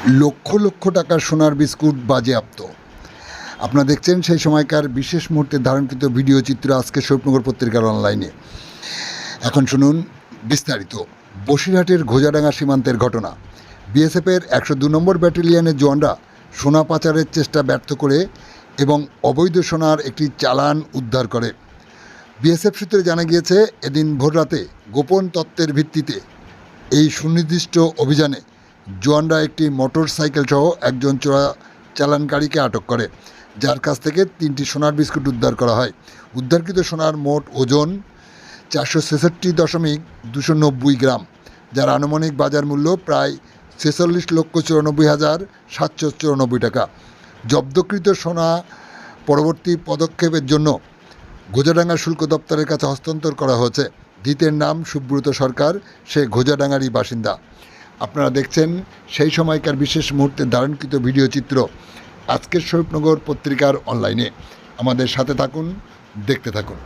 লক্ষ লক্ষ টাকার সোনার বিস্কুট বাজেয়াপ্ত। আপনারা দেখছেন সেই সময়কার বিশেষ মুহূর্তে ধারণকৃত ভিডিও চিত্র আজকে স্বপ্নগর পত্রিকার অনলাইনে। এখন শুনুন বিস্তারিত। বসিরহাটের ঘোজাডাঙ্গা সীমান্তের ঘটনা। বিএসএফের 102 নম্বর ব্যাটালিয়নের জওয়ানরা সোনা পাচারের চেষ্টা ব্যর্থ করে এবং অবৈধ সোনার একটি চালান উদ্ধার করে। বিএসএফ সূত্রে জানা গিয়েছে, এদিন ভোররাতে গোপন তথ্যের ভিত্তিতে এই সুনির্দিষ্ট অভিযানে জওয়ানরা একটি মোটর সাইকেল সহ একজন চোরা চালানকারীকে আটক করে, যার কাছ থেকে 3টি সোনার বিস্কুট উদ্ধার করা হয়। উদ্ধারকৃত সোনার মোট ওজন 466.290 গ্রাম, যার আনুমানিক বাজার মূল্য প্রায় 46,94,794 টাকা। জব্দকৃত সোনা পরবর্তী পদক্ষেপের জন্য ঘোজাডাঙ্গা শুল্ক দপ্তরের কাছে হস্তান্তর করা হয়েছে। ধৃতের নাম সুব্রত সরকার, সে ঘোজাডাঙ্গারই বাসিন্দা। আপনারা দেখছেন সেই সময়কার বিশেষ মুহূর্তে ধারণকৃত ভিডিও চিত্র আজকের স্বরূপনগর পত্রিকার অনলাইনে। আমাদের সাথে থাকুন, দেখতে থাকুন।